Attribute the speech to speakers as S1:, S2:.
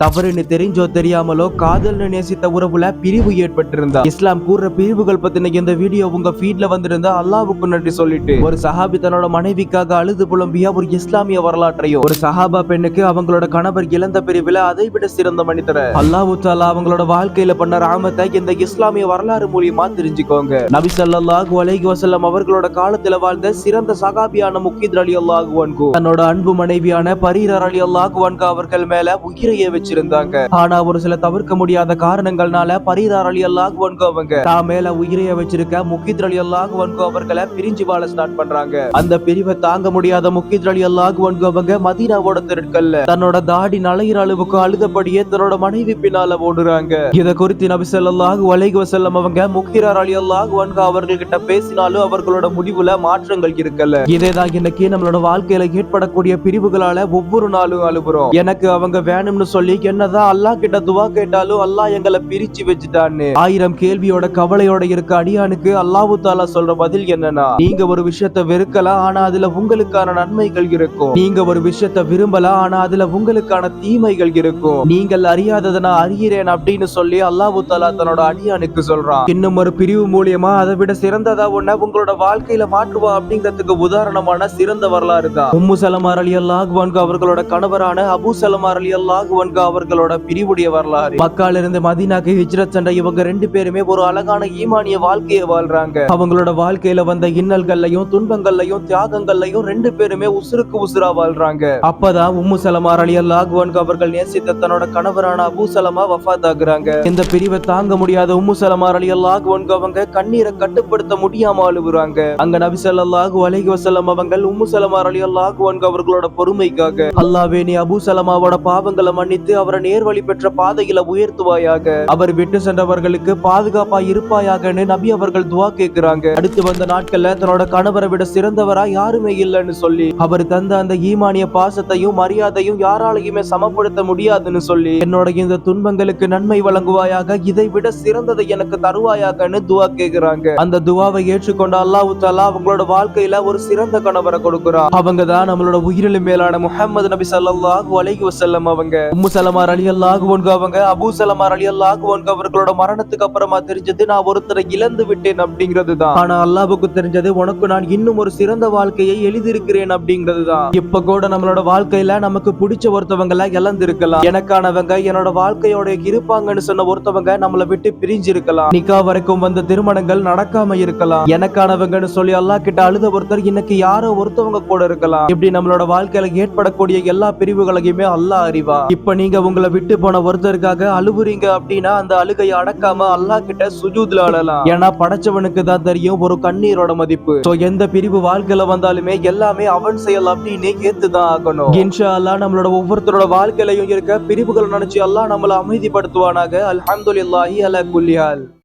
S1: தவறுன்னு தெரிஞ்சோ தெரியாமலோ காதல்னு நேசித்த உறவுல பிரிவு ஏற்பட்டிருந்தா இஸ்லாம் கூறுற பிரிவுகள் பத்தின இந்த வீடியோ உங்க ஃபீட்ல வந்திருந்தா அல்லாஹ்வுக்கு நன்றி சொல்லிட்டு ஒரு சஹாபி தன்னோட மனைவிக்காக அழுது புலம்பிய ஒரு இஸ்லாமிய வரலாற்றையும் ஒரு சஹாபா பெண்ணுக்கு அவங்களோட கணவர் இழந்த பிரிவுல அதை விட சிறந்த மனிதரை அல்லாஹ் தஆலா அவங்களோட வாழ்க்கையில பண்ண ரஹமத்தை இந்த இஸ்லாமிய வரலாறு மூலியமா தெரிஞ்சுக்கோங்க. நபி ஸல்லல்லாஹு அலைஹி வஸல்லம் அவர்களோட காலத்துல வாழ்ந்த சிறந்த சஹாபியான முகீத் ரலியல்லாஹு அன்ஹு தன்னோட அன்பு மனைவியான பரீரா ரலியல்லாஹு அன்ஹா அவர்கள் மேல உயிரையே வச்சிருந்தாங்க. ஆனா ஒரு சில தவிர்க்க முடியாத காரணங்கள்னால பரீரா ரலியல்லாஹு அன்ஹு அவங்க தான் மேல உயிரைய வச்சிருக்க முகீத் ரலியல்லாஹு அன்ஹு அவர்களை பிரிஞ்சு வாழ ஸ்டார்ட் பண்றாங்க. அந்த பிரிவை தாங்க முடியாத முகீத் ரலியல்லாஹு அன்ஹு அவங்க மதீனாவோட தெருக்கல்ல தன்னோட தாடி நலையிற அளவுக்கு அழுதபடியே தன்னோட மனைவி பின்னால ஓடுறாங்க. இத குறித்து நபி ஸல்லல்லாஹு அலைஹி வஸல்லம் அவங்க முகீரா ரலியல்லாஹு அன்ஹு அவர்கள் கிட்ட பேசினாலும் அவர்களோட முடிவுல மாற்றங்கள் இருக்கல. இதேதான் இன்னைக்கு நம்மளோட வாழ்க்கையில ஏற்படக்கூடிய பிரிவுகளால ஒவ்வொரு நாளும் அழுகுறோம். எனக்கு அவங்க வேணும்னு சொல்லி என்னதான் அல்லாஹ் கிட்ட துவா கேட்டாலும் அல்லாஹ் எங்களை பிரிச்சு வச்சுட்டான்னு ஆயிரம் கேள்வியோட கவலையோட இருக்க அடியானுக்கு அல்லாஹ் தஆலா சொல்ற பதில் என்னன்னா, நீங்க ஒரு விஷயத்தை வெறுக்கலாம், ஆனா அதுல உங்களுக்கான நன்மைகள் இருக்கும். நீங்க ஒரு விஷயத்தை விரும்பலாம், ஆனா அதுல உங்களுக்கான தீமைகள் இருக்கும். நீங்கள் அறியாததை நான் அறிகிறேன் அப்படின்னு சொல்லி அல்லாஹ் தஆலா தன்னோட அடியானுக்கு சொல்றான். இன்னும் ஒரு பிரிவு மூலியமா அதை விட சிறந்ததா ஒண்ண உங்களோட வாழ்க்கையில மாற்றுவா அப்படிங்கிறதுக்கு உதாரணமான சிறந்த வரலாறு தான் உம்மு சலமா ரலியல்லாஹு அன்ஹா அவர்களோட கணவரான அபூ சலமா ரலியல்லாஹு அன்ஹு அவர்களோட பிரிவுடைய வரலாறு. மக்கால இருந்து மதீனாக்கு ஹிஜ்ரத் சென்ற இவங்க ரெண்டு பேருமே ஒரு அழகான ஈமானிய வாழ்க்கையை வாழ்றாங்க. அவங்களோட வாழ்க்கையில வந்த இன்னல்கள்லையும் துன்பங்கள்லையும் தியாகங்கள்லையும் ரெண்டு பேருமே உசுருக்கு உசுரா வாழ்றாங்க. அப்பதான் உம்மு சலமா ரலியல்லாஹு அன்ஹா அவர்கள் நேசித்த தன்னோட கணவரான அபூ சலமா வஃபாத் ஆகுறாங்க. இந்த பிரிவை தாங்க முடியாத உம்மு சலமா ரலியல்லாஹு அன்ஹா அவங்க கண்ணீரை கட்டுப்படுத்த முடியாம அழுகுறாங்க. அங்க நபி ஸல்லல்லாஹு அலைஹி வஸல்லம் அவங்க உம்மு சலமா ரலியல்லாஹு அன்ஹா அவர்களோட பொறுமைக்காக, அல்லாஹ்வே நீ அபூ சலமாவோட பாவங்களை மன்னித்து அவரை நேர்வழி பெற்ற பாதையில உயர்த்துவாயாக, அவர் விட்டு சென்றவர்களுக்கு பாதுகாப்பா இருப்பாயாகன்னு நபி அவர்கள் துவா கேட்கிறாங்க. அடுத்து வந்த நாட்கள்ல தன்னோட கணவரை விட சிறந்தவரா யாருமே இல்லைன்னு சொல்லி அவர் தந்த அந்த ஈமானிய பாசத்தையும் மரியாதையும் யாராலையுமே சமப்படுத்த முடியாதுன்னு சொல்லி என்னோட இந்த துன்பங்களுக்கு நன்மை வழங்குவாயாக, இதை விட சிறந்ததை எனக்கு தருவாயாகன்னு துவா கேட்கிறாங்க. அந்த துவாவை ஏற்றுக்கொண்ட அல்லாஹ் தஆலா அவங்களோட வாழ்க்கையில ஒரு சிறந்த கணவரை கொடுக்கிறார். அவங்க தான் நம்மளோட உயிரிலும் மேலான முஹம்மது நபி ஸல்லல்லாஹு அலைஹி வஸல்லம் அவங்க. உம்மு சலமா ரலியல்லாஹு அன்ஹா அவங்க அபூ சலமா ரலியல்லாஹு அன்ஹு அவர்களோட மரணத்துக்கு அப்புறமா தெரிஞ்சது நான் ஒருத்தரை இழந்து விட்டேன் அப்படிங்கிறது தான். ஆனா அல்லாஹ்வுக்கு தெரிஞ்சது உனக்கு நான் இன்னும் ஒரு சிறந்த வாழ்க்கையை எழுதியிருக்கிறேன் அப்படிங்கிறது தான். இப்ப கூட நம்மளோட வாழ்க்கையில நமக்கு பிடிச்ச ஒருத்தவங்களை இழந்திருக்கலாம். எனக்கானவங்க என்னோட வாழ்க்கையோட இருப்பாங்கன்னு சொன்ன ஒருத்தவங்க நம்மளை விட்டு பிரிஞ்சு இருக்கலாம். நிக்கா வரைக்கும் வந்த திருமணங்கள் நடக்காம இருக்கலாம். எனக்கானவங்கன்னு சொல்லி அல்லாஹ் கிட்ட அழுத ஒருத்தர் இன்னைக்கு யாரோ ஒருத்தவங்க கூட இருக்கலாம். இப்படி நம்மளோட வாழ்க்கையில ஏற்படக்கூடிய எல்லா பிரிவுகளையுமே அல்லாஹ் அறிவா. இப்ப நீங்க உங்களை விட்டு போன ஒருத்தருக்காக அழுவுறீங்க அப்படின்னா அந்த அழுகையை அடக்காம அல்லாஹ் கிட்ட சுஜூத்ல அழலாம். ஏன்னா படைச்சவனுக்கு தான் தெரியும் ஒரு கண்ணீரோட மதிப்பு. சோ எந்த பிரிவு வாழ்க்கையில வந்தாலுமே எல்லாமே அவன் செயல் அப்படின்னு ஏத்துதான் ஆகணும். இன்ஷா அல்லாஹ் நம்மளோட ஒவ்வொருத்தரோட வாழ்க்கையிலையும் இருக்க பிரிவுகளை நினைச்சு அல்லாஹ் நம்மளை அமைதிப்படுத்துவானாக. அல்ஹம்துலில்லாஹி அலா குல்லி ஹால்.